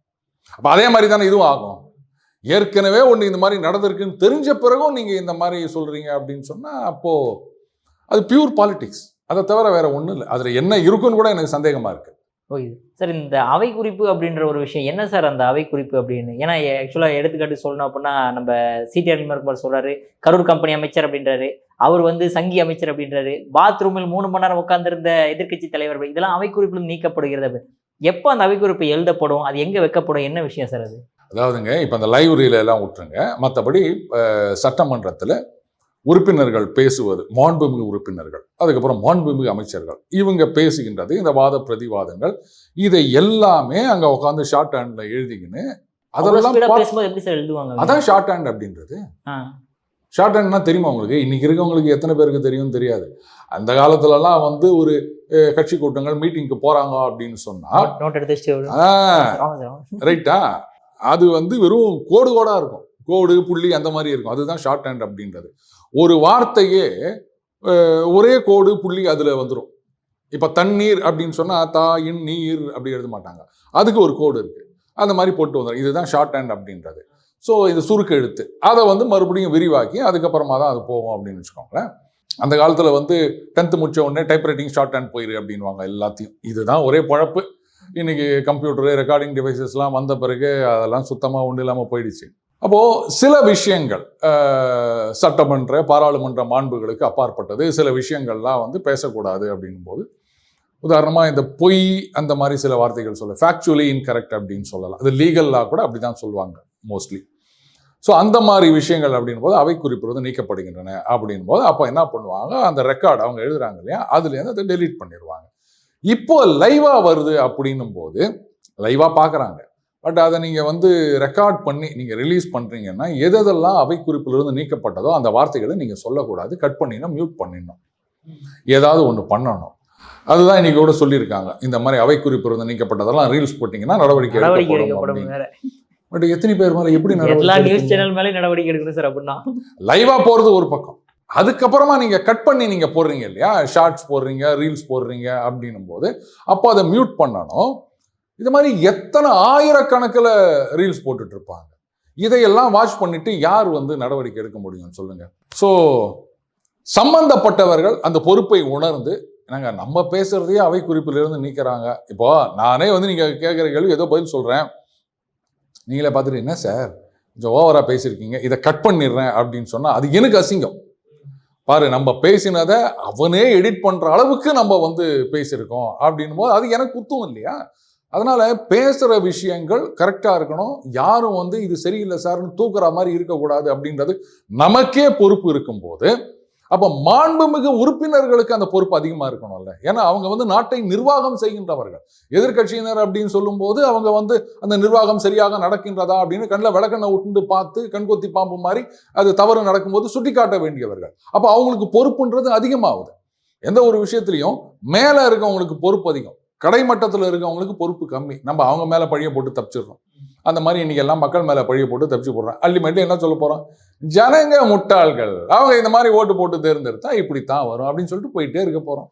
அப்போ அதே மாதிரி தானே இதுவும் ஆகும். ஏற்கனவே ஒன்று இந்த மாதிரி நடந்திருக்குன்னு தெரிஞ்ச பிறகும் நீங்கள் இந்த மாதிரி சொல்கிறீங்க அப்படின்னு சொன்னால் அப்போது அது பியூர் பாலிடிக்ஸ். அதை தவிர வேற ஒன்றும் இல்லை. அதில் என்ன இருக்குன்னு கூட எனக்கு சந்தேகமாக இருக்குது. ஓகே சார், இந்த அவை குறிப்பு அப்படின்ற ஒரு விஷயம் என்ன சார் அந்த அவை குறிப்பு அப்படின்னு? ஏன்னா ஆக்சுவலாக எடுத்துக்காட்டு சொல்லணும் அப்படின்னா நம்ம சிடிஆர் நிர்மல்குமார் சொல்றாரு கரூர் கம்பெனி அமைச்சர் அப்படின்றாரு, அவர் வந்து சங்கி அமைச்சர் அப்படின்றாரு, பாத்ரூமில் 3 மணி நேரம் உட்கார்ந்திருந்த எதிர்க்கட்சி தலைவர், இதெல்லாம் அவை குறிப்பில் நீக்கப்படுகிறது. எப்போ அந்த அவை குறிப்பு எழுதப்படும், அது எங்கே வைக்கப்படும், என்ன விஷயம் சார் அது? அதாவதுங்க, இப்போ அந்த லைப்ரரியில எல்லாம் விட்டுருங்க. மற்றபடி சட்டமன்றத்தில் உறுப்பினர்கள் பேசுவது, மாண்புமிகு உறுப்பினர்கள், அதுக்கப்புறம் மாண்புமிகு அமைச்சர்கள், இவங்க பேசுகின்றது, இந்த வாத பிரதிவாதங்கள், இதை எல்லாமே அங்க உட்காந்து ஷார்ட் ஹேண்ட்ல எழுதிக்கின்னு அதெல்லாம் பேசும்போது எப்படி சார் எழுதுவாங்க? அதான் ஷார்ட் ஹேண்ட் அப்படின்றது. ஷார்ட் ஹேண்ட்னா தெரியுமா உங்களுக்கு? இன்னைக்கு இருக்கவங்களுக்கு எத்தனை பேருக்கு தெரியும் தெரியாது. அந்த காலத்துலலாம் வந்து ஒரு கட்சி கூட்டங்கள் மீட்டிங்க்கு போறாங்க அப்படின்னு சொன்னா நோட் எடுத்து ரைட்டா, அது வந்து வெறும் கோடு கோடா இருக்கும், கோடு புள்ளி அந்த மாதிரி இருக்கும். அதுதான் ஷார்ட் ஹேண்ட் அப்படின்றது. ஒரு வார்த்தையே ஒரே கோடு புள்ளி அதுல வந்துடும். இப்ப தண்ணீர் அப்படின்னு சொன்னா இன் நீர் அப்படி எழுத மாட்டாங்க, அதுக்கு ஒரு கோடு இருக்கு, அந்த மாதிரி போட்டு வந்துடும். இதுதான் ஷார்ட் ஹேண்ட் அப்படின்றது. ஸோ இந்த சுருக்க எழுத்து அதை வந்து மறுபடியும் விரிவாக்கி அதுக்கப்புறமா தான் அது போகும் அப்படின்னு வச்சுக்கோங்களேன். அந்த காலத்தில் வந்து 10th முடிச்ச உடனே டைப் ரைட்டிங் ஷார்ட் ஹேண்ட் போயிரு அப்படின்வாங்க எல்லாத்தையும். இதுதான் ஒரே பழப்பு. இன்னைக்கு கம்ப்யூட்டரு ரெக்கார்டிங் டிவைசஸ்லாம் வந்த பிறகு அதெல்லாம் சுத்தமாக ஒன்றும் இல்லாமல் போயிடுச்சு. அப்போது சில விஷயங்கள் சட்டமன்ற பாராளுமன்ற மாண்புகளுக்கு அப்பாற்பட்டது, சில விஷயங்கள்லாம் வந்து பேசக்கூடாது அப்படிங்கும்போது, உதாரணமாக இந்த பொய் அந்த மாதிரி சில வார்த்தைகள் சொல்ல, ஃபேக்சுவலி இன்கரெக்ட் அப்படின்னு சொல்லலாம். அது லீகல்லா கூட அப்படி தான் சொல்லுவாங்க மோஸ்ட்லி. ஸோ அந்த மாதிரி விஷயங்கள் அப்படின் போது அவை குறிப்பு வந்து நீக்கப்படுகின்றன அப்படின் போது அப்போ என்ன பண்ணுவாங்க, அந்த ரெக்கார்டு அவங்க எழுதுறாங்க இல்லையா, அதுலேருந்து அதை டெலீட் பண்ணிடுவாங்க. இப்போ லைவாக வருது அப்படின்னும் போது லைவாக பார்க்குறாங்க, பட் அதை நீங்கள் வந்து ரெக்கார்ட் பண்ணி நீங்கள் ரிலீஸ் பண்ணுறீங்கன்னா எதெல்லாம் அவை குறிப்பிலிருந்து நீக்கப்பட்டதோ அந்த வார்த்தைகளை நீங்கள் சொல்லக்கூடாது, கட் பண்ணிடணும், மியூட் பண்ணிடணும், ஏதாவது ஒன்று பண்ணணும். அதுதான் இன்னைக்கு கூட சொல்லியிருக்காங்க, இந்த மாதிரி அவை குறிப்பு இருந்து நீக்கப்பட்டதெல்லாம் ரீல்ஸ் போட்டிங்கன்னா நடவடிக்கை எடுக்கப்படும். பட் எத்தனை பேர் மேலே எப்படி நடவடிக்கை எடுக்கணும் சார் அப்படின்னா? லைவா போகிறது ஒரு பக்கம், அதுக்கப்புறமா நீங்கள் கட் பண்ணி நீங்கள் போடுறீங்க இல்லையா, ஷார்ட்ஸ் போடுறீங்க, ரீல்ஸ் போடுறீங்க அப்படின்னும் போது அப்போ அதை மியூட் பண்ணணும். இது மாதிரி எத்தனை ஆயிரக்கணக்கில் ரீல்ஸ் போட்டுட்டு இருப்பாங்க. இதையெல்லாம் வாட்ச் பண்ணிட்டு யார் வந்து நடவடிக்கை எடுக்க முடியும் சொல்லுங்க? ஸோ சம்பந்தப்பட்டவர்கள் அந்த பொறுப்பை உணர்ந்து, என்னங்க நம்ம பேசுறதையே அவை குறிப்பிலிருந்து நீக்கிறாங்க. இப்போ நானே வந்து நீங்கள் கேட்குற கேள்வி ஏதோ பதில் சொல்கிறேன், நீங்களே பார்த்துட்டு என்ன சார் கொஞ்சம் ஓவராக பேசியிருக்கீங்க, இதை கட் பண்ணிடுறேன் அப்படின்னு சொன்னால் அது எனக்கு அசிங்கம். பாரு, நம்ம பேசினதை அவனே எடிட் பண்ணுற அளவுக்கு நம்ம வந்து பேசியிருக்கோம் அப்படின்னும் போது அது எனக்கு குத்தம் இல்லையா? அதனால பேசுகிற விஷயங்கள் கரெக்டாக இருக்கணும். யாரும் வந்து இது சரியில்லை சார்னு தூக்குற மாதிரி இருக்கக்கூடாது அப்படின்றது நமக்கே பொறுப்பு இருக்கும்போது, அப்போ மாண்புமிகு உறுப்பினர்களுக்கு அந்த பொறுப்பு அதிகமாக இருக்கணும்ல. ஏன்னா அவங்க வந்து நாட்டை நிர்வாகம் செய்கின்றவர்கள். எதிர்கட்சியினர் அப்படின்னு சொல்லும்போது அவங்க வந்து அந்த நிர்வாகம் சரியாக நடக்கின்றதா அப்படின்னு கண்ணில் விளக்கண்ணை விட்டு பார்த்து கண்கொத்தி பாம்பு மாதிரி அது தவறு நடக்கும்போது சுட்டி காட்ட வேண்டியவர்கள். அப்போ அவங்களுக்கு பொறுப்புன்றது அதிகமாகுது. எந்த ஒரு விஷயத்துலையும் மேலே இருக்கவங்களுக்கு பொறுப்பு அதிகம், கடைமட்டத்தில் இருக்கவங்களுக்கு பொறுப்பு கம்மி. நம்ம அவங்க மேலே பழிய போட்டு தப்பிச்சிடுறோம். அந்த மாதிரி இன்னைக்கு எல்லாம் மக்கள் மேலே பழிய போட்டு தப்பிச்சு போடுறோம். அல்டிமேட்லி என்ன சொல்ல போகிறோம், ஜனங்க முட்டாள்கள், அவங்க இந்த மாதிரி ஓட்டு போட்டு தேர்ந்தெடுத்தா இப்படித்தான் வரும் அப்படின்னு சொல்லிட்டு போயிட்டே இருக்க போகிறோம்.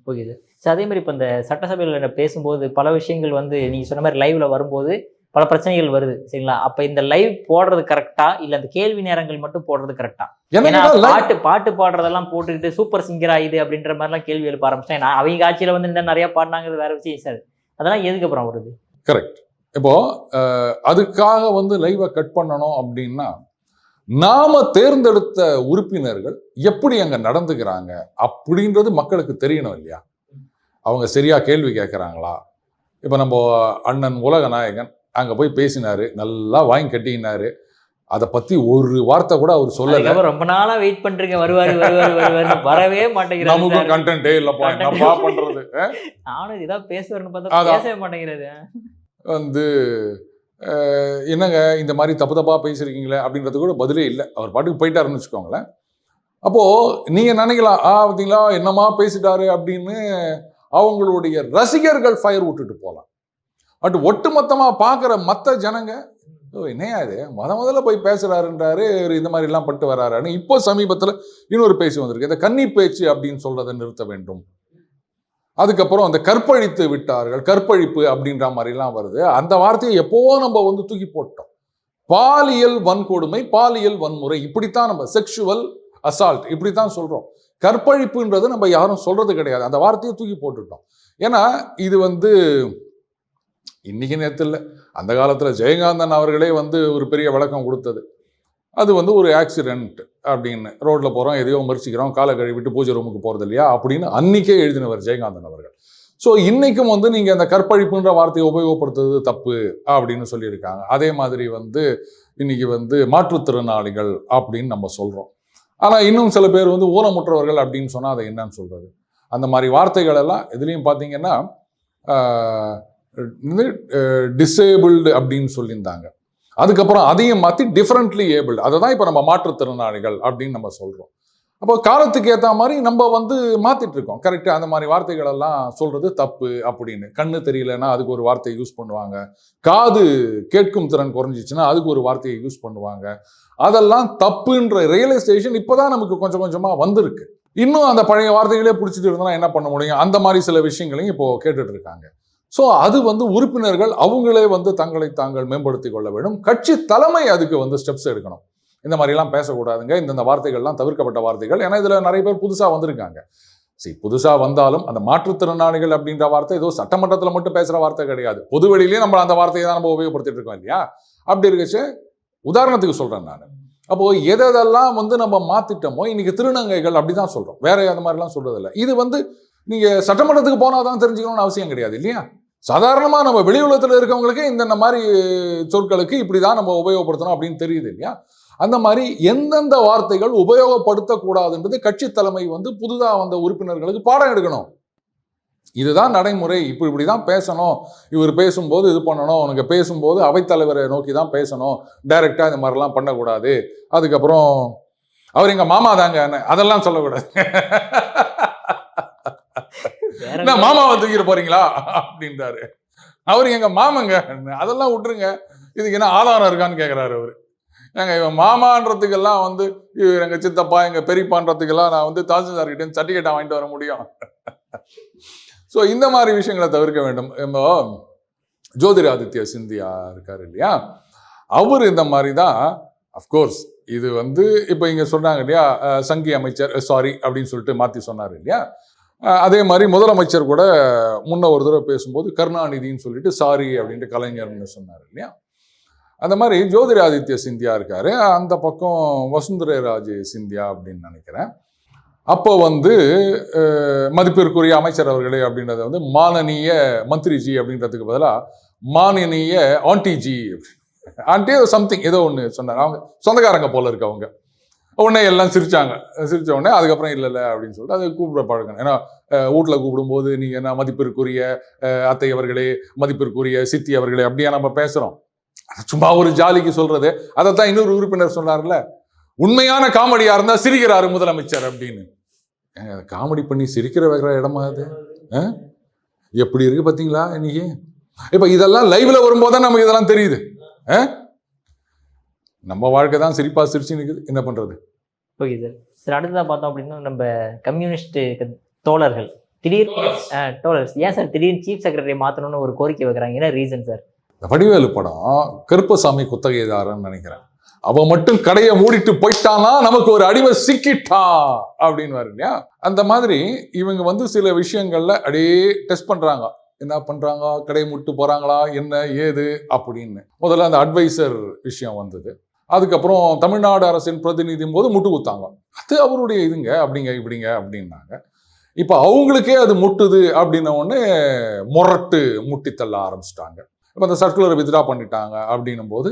ஓகே சார், அதே மாதிரி இப்போ இந்த சட்டசபையில் பேசும்போது பல விஷயங்கள் வந்து நீங்கள் சொன்ன மாதிரி லைவ்ல வரும்போது பல பிரச்சனைகள் வருது சரிங்களா? அப்போ இந்த லைவ் போடுறது கரெக்டா இல்லை அந்த கேள்வி நேரங்கள் மட்டும் போடுறது கரெக்டா? பாட்டு பாடுறதெல்லாம் போட்டுக்கிட்டு சூப்பர் சிங்கரா இது அப்படின்ற மாதிரிலாம் கேள்வி எழுப்ப ஆரம்பிச்சேன். அவங்க ஆட்சியில் வந்து இந்த நிறைய பாடினாங்கிறது வேற விஷயம் சார், அதெல்லாம் எதுக்கு அப்புறம் வருது? கரெக்ட். இப்போ அதுக்காக வந்து லைவை கட் பண்ணணும் அப்படின்னா நாம தேர்ந்தெடுத்த உறுப்பினர்கள் எப்படி அங்க நடந்துக்கிறாங்க அப்படின்றது மக்களுக்கு தெரியணும் இல்லையா? அவங்க சரியா கேள்வி கேட்குறாங்களா? இப்போ நம்ம அண்ணன் உலகநாயகன் அங்கே போய் பேசினாரு, நல்லா வாங்கி கட்டினாரு, அதை பத்தி ஒரு வார்த்தை கூட அவர் சொல்லல. ரொம்ப நாளா வெயிட் பண்றீங்க, வருவாரு வரவே மாட்டேங்கிறாரு. நமக்கு கண்டென்ட்டே இல்லப்பா, என்னப்பா பண்றது? நானும் இதான் பேசுவேன்னு பார்த்தா பேசவே மாட்டேங்கிறது. வந்து என்னங்க இந்த மாதிரி தப்பு தப்பாக பேசியிருக்கீங்களே அப்படின்றது கூட பதிலே இல்லை. அவர் பாட்டுக்கு போயிட்டாருன்னு வச்சுக்கோங்களேன். அப்போது நீங்கள் நினைக்கலாம், பார்த்தீங்களா என்னமா பேசிட்டாரு அப்படின்னு அவங்களுடைய ரசிகர்கள் ஃபயர் விட்டுட்டு போகலாம். பட் ஒட்டுமொத்தமாக பார்க்குற மற்ற ஜனங்க என்னையா இது முதல்ல போய் பேசுகிறாருன்றாரு, இந்த மாதிரிலாம் பட்டு வர்றாருன்னு இப்போ சமீபத்தில் இன்னொரு பேச்சு வந்திருக்கு, இந்த கன்னி பேச்சு அப்படின்னு சொல்கிறத நிறுத்த வேண்டும் அதுக்கப்புறம் அந்த கற்பழித்து விட்டார்கள், கற்பழிப்பு அப்படின்ற மாதிரிலாம் வருது. அந்த வார்த்தையை எப்போவோ நம்ம வந்து தூக்கி போட்டோம். பாலியல் வன்கொடுமை, பாலியல் வன்முறை, இப்படித்தான் நம்ம செக்ஷுவல் அசால்ட் இப்படித்தான் சொல்றோம். கற்பழிப்புன்றது நம்ம யாரும் சொல்றது கிடையாது. அந்த வார்த்தையை தூக்கி போட்டுட்டோம். ஏன்னா இது வந்து இன்னைக்கு நேரத்தில் இல்லை, அந்த காலத்தில் ஜெயகாந்தன் அவர்களே வந்து ஒரு பெரிய விளக்கம் கொடுத்தது. அது வந்து ஒரு ஆக்சிடென்ட் அப்படின்னு, ரோட்டில் போகிறோம், எதையோ மறிச்சிக்கிறோம், காலை கழுவிட்டு பூஜை ரூமுக்கு போகிறது இல்லையா அப்படின்னு அன்னைக்கே எழுதினவர் ஜெயகாந்தன் அவர்கள். ஸோ இன்னைக்கும் வந்து நீங்கள் அந்த கற்பழிப்புன்ற வார்த்தையை உபயோகப்படுத்துறது தப்பு அப்படின்னு சொல்லியிருக்காங்க. அதே மாதிரி வந்து இன்னைக்கு வந்து மாற்றுத்திறனாளிகள் அப்படின்னு நம்ம சொல்கிறோம். ஆனால் இன்னும் சில பேர் வந்து ஊனமுற்றவர்கள் அப்படின்னு சொன்னால் அதை என்னன்னு சொல்கிறது? அந்த மாதிரி வார்த்தைகள் எல்லாம் எதுலேயும் பார்த்தீங்கன்னா டிசேபிள்டு அப்படின்னு சொல்லியிருந்தாங்க. அதுக்கப்புறம் அதையும் மாற்றி டிஃப்ரெண்ட்லி ஏபிள்டு, அதை தான் இப்போ நம்ம மாற்றுத்திறனாளிகள் அப்படின்னு நம்ம சொல்கிறோம். அப்போ காலத்துக்கு ஏற்ற மாதிரி நம்ம வந்து மாற்றிட்டு இருக்கோம். கரெக்டாக அந்த மாதிரி வார்த்தைகள் எல்லாம் சொல்கிறது தப்பு அப்படின்னு. கண்ணு தெரியலன்னா அதுக்கு ஒரு வார்த்தையை யூஸ் பண்ணுவாங்க, காது கேட்கும் திறன் குறைஞ்சிச்சுன்னா அதுக்கு ஒரு வார்த்தையை யூஸ் பண்ணுவாங்க. அதெல்லாம் தப்புன்ற ரியலைசேஷன் இப்போ தான் நமக்கு கொஞ்சம் கொஞ்சமாக வந்திருக்கு. இன்னும் அந்த பழைய வார்த்தைகளே பிடிச்சிட்டு இருந்தோம்னா என்ன பண்ண முடியும்? அந்த மாதிரி சில விஷயங்களையும் இப்போ கேட்டுட்டு இருக்காங்க. ஸோ அது வந்து உறுப்பினர்கள் அவங்களே வந்து தங்களை தாங்கள் மேம்படுத்திக் கொள்ள வேண்டும். கட்சி தலைமை அதுக்கு வந்து ஸ்டெப்ஸ் எடுக்கணும். இந்த மாதிரிலாம் பேசக்கூடாதுங்க, இந்த வார்த்தைகள்லாம் தவிர்க்கப்பட்ட வார்த்தைகள். ஏன்னா இதில் நிறைய பேர் புதுசாக வந்திருக்காங்க. புதுசாக வந்தாலும் அந்த மாற்றுத்திறனாளிகள் அப்படின்ற வார்த்தை ஏதோ சட்டமன்றத்தில் மட்டும் பேசுகிற வார்த்தை கிடையாது. பொது வெளியிலேயே நம்ம அந்த வார்த்தையை தான் நம்ம உபயோகப்படுத்திட்டு இருக்கோம் இல்லையா? அப்படி இருக்கச்சு உதாரணத்துக்கு சொல்கிறேன் நான். அப்போது எதெல்லாம் வந்து நம்ம மாற்றிட்டோமோ, இன்னைக்கு திருநங்கைகள் அப்படி தான் சொல்கிறோம், வேற அந்த மாதிரிலாம் சொல்கிறதில்ல. இது வந்து நீங்கள் சட்டமன்றத்துக்கு போனால் தான் தெரிஞ்சுக்கணும்னு அவசியம் கிடையாது இல்லையா? சாதாரணமாக நம்ம வெளி உலகத்தில் இருக்கவங்களுக்கு இந்த மாதிரி சொற்களுக்கு இப்படி தான் நம்ம உபயோகப்படுத்தணும் அப்படின்னு தெரியுது இல்லையா? அந்த மாதிரி எந்தெந்த வார்த்தைகள் உபயோகப்படுத்தக்கூடாதுன்றது கட்சி தலைமை வந்து புதுதாக வந்த உறுப்பினர்களுக்கு பாடம் எடுக்கணும். இதுதான் நடைமுறை, இப்படி தான் பேசணும், இவர் பேசும்போது இது பண்ணணும், உனக்கு பேசும்போது அவைத்தலைவரை நோக்கி தான் பேசணும், டைரக்டாக இந்த மாதிரிலாம் பண்ணக்கூடாது. அதுக்கப்புறம் அவர் எங்கள் மாமா தாங்க, அதெல்லாம் சொல்லக்கூடாது. மாமாவை தூக்கிட்டு போறீங்களா அப்படின்றாரு. அவரு எங்க மாமங்க, அதெல்லாம் விட்டுருங்க, இதுக்கு என்ன ஆதாரம் இருக்கான்னு கேட்கிறாரு அவரு. ஏங்க இவன் மாமான்றதுக்கெல்லாம் வந்து இவர் எங்க சித்தப்பா எங்க பெரியப்பான்றதுக்கெல்லாம் நான் வந்து தாசில்தார்கிட்ட சர்டிஃபிகேட்டை வாங்கிட்டு வர முடியும்? ஸோ இந்த மாதிரி விஷயங்களை தவிர்க்க வேண்டும். ஜோதிராதித்ய சிந்தியா இருக்காரு இல்லையா, அவர் இந்த மாதிரி தான். அஃப்கோர்ஸ் இது வந்து இப்போ இங்கே சொன்னாங்க இல்லையா, சங்கி அமைச்சர் சாரி அப்படின்னு சொல்லிட்டு மாற்றி சொன்னார் இல்லையா. அதே மாதிரி முதலமைச்சர் கூட முன்ன ஒரு தடவை பேசும்போது கருணாநிதின்னு சொல்லிட்டு சாரி அப்படின்ட்டு கலைஞர்னு சொன்னார் இல்லையா. அந்த மாதிரி ஜோதிராதித்ய சிந்தியா இருக்காரு, அந்த பக்கம் வசுந்தரராஜே சிந்தியா அப்படின்னு நினைக்கிறேன். அப்போ வந்து மதிப்பிற்குரிய அமைச்சர் அவர்களே அப்படின்றத வந்து மானனீய மந்திரிஜி அப்படின்றதுக்கு பதிலாக மானனீய ஆண்டிஜி, ஆண்டி சம்திங் ஏதோ ஒன்று சொன்னார். அவங்க சொந்தக்காரங்க போல இருக்கு அவங்க. உடனே எல்லாம் சிரிச்சாங்க. சிரிச்ச உடனே அதுக்கப்புறம் இல்லை அப்படின்னு சொல்லிட்டு அது கூப்பிட பழக்கணும். ஏன்னா வீட்டில் கூப்பிடும்போது நீங்கள் என்ன மதிப்பிற்குரிய அத்தை அவர்களே, மதிப்பிற்குரிய சித்தி அவர்களே அப்படியா நம்ம பேசுகிறோம்? சும்மா ஒரு ஜாலிக்கு சொல்றது. அதைத்தான் இன்னொரு உறுப்பினர் சொன்னார்ல, உண்மையான காமெடியா இருந்தா சிரிக்கிறாரு முதலமைச்சர் அப்படின்னு. காமெடி பண்ணி சிரிக்கிற வைக்கிற இடமா அது? எப்படி இருக்கு பார்த்தீங்களா இன்னைக்கு? இப்போ இதெல்லாம் லைவ்ல வரும்போது தான் நமக்கு இதெல்லாம் தெரியுது. நம்ம வாழ்க்கை தான் சிரிப்பா சிரிச்சு நிற்குது, என்ன பண்றது? Okay sir. சார் அடுத்ததாக பார்த்தோம் அப்படின்னா நம்ம கம்யூனிஸ்ட் தோழர்கள் டோலர்ஸ் ஏன் சார் திடீர்னு சீஃப் செக்ரட்டரி மாற்றணும்னு ஒரு கோரிக்கை வைக்கிறாங்க, என்ன ரீசன் சார்? வடிவேலு படம் கருப்பசாமி குத்தகைதாரன்னு நினைக்கிறேன். அவன் மட்டும் கடையை மூடிட்டு போயிட்டானா நமக்கு ஒரு அடிமை சிக்கிட்டான் அப்படின்னு இல்லையா. அந்த மாதிரி இவங்க வந்து சில விஷயங்கள்ல அப்படியே டெஸ்ட் பண்றாங்க. என்ன பண்றாங்க, கடையை மூட்டு போறாங்களா என்ன ஏது அப்படின்னு. முதல்ல அந்த அட்வைசர் விஷயம் வந்தது. அதுக்கப்புறம் தமிழ்நாடு அரசின் பிரதிநிதியும் போது முட்டு குத்தாங்க. அது அவருடைய இதுங்க அப்படிங்க இப்படிங்க அப்படின்னாங்க. இப்போ அவங்களுக்கே அது முட்டுது அப்படின்ன உடனே முரட்டு முட்டி தள்ள ஆரம்பிச்சிட்டாங்க. இப்போ அந்த சர்க்குலரை வித்ரா பண்ணிட்டாங்க அப்படின்னும் போது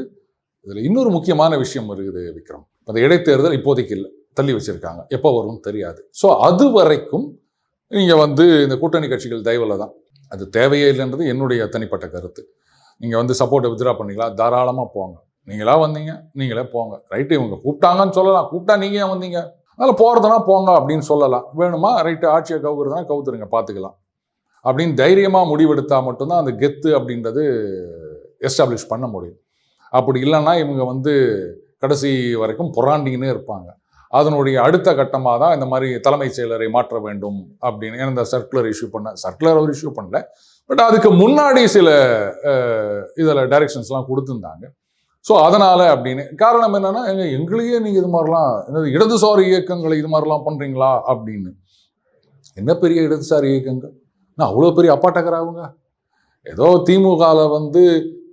இதில் இன்னொரு முக்கியமான விஷயம் இருக்குது விக்ரம். அந்த இடைத்தேர்தல் இப்போதைக்கு இல்லை, தள்ளி வச்சிருக்காங்க, எப்போ வரும்னு தெரியாது. ஸோ அது வரைக்கும் நீங்கள் வந்து இந்த கூட்டணி கட்சிகள் தயவில் தான், அது தேவையே இல்லைன்றது என்னுடைய தனிப்பட்ட கருத்து. நீங்கள் வந்து சப்போர்ட்டை வித்ரா பண்ணிக்கலாம், தாராளமாக போங்க. நீங்களா வந்தீங்க நீங்களே போங்க, ரைட்டு. இவங்க கூப்பிட்டாங்கன்னு சொல்லலாம், கூப்பிட்டா நீங்கள் ஏன் வந்தீங்க, அதனால் போகிறதுனா போங்க அப்படின்னு சொல்லலாம். வேணுமா ரைட்டு, ஆட்சியை கவுக்குறதுனா கவுத்துருங்க, பார்த்துக்கலாம் அப்படின்னு தைரியமாக முடிவெடுத்தால் மட்டும்தான் அந்த கெத்து அப்படின்றது எஸ்டாப்ளிஷ் பண்ண முடியும். அப்படி இல்லைன்னா இவங்க வந்து கடைசி வரைக்கும் புறாண்டின்னு இருப்பாங்க. அதனுடைய அடுத்த கட்டமாக தான் இந்த மாதிரி தலைமைச் செயலரை மாற்ற வேண்டும் அப்படின்னு இந்த சர்க்குலர் சர்க்குலர் அவர் இஷ்யூ பண்ணல, பட் அதுக்கு முன்னாடி சில இதில் டைரக்ஷன்ஸ்லாம் கொடுத்துருந்தாங்க. ஸோ அதனால் அப்படின்னு காரணம் என்னென்னா, எங்களையே நீங்கள் இது மாதிரிலாம் இடதுசாரி இயக்கங்களை இது மாதிரிலாம் பண்ணுறீங்களா அப்படின்னு. என்ன பெரிய இடதுசாரி இயக்கங்கள்? நான் அவ்வளோ பெரிய அப்பாட்டக்கராகுங்க. ஏதோ திமுகவில்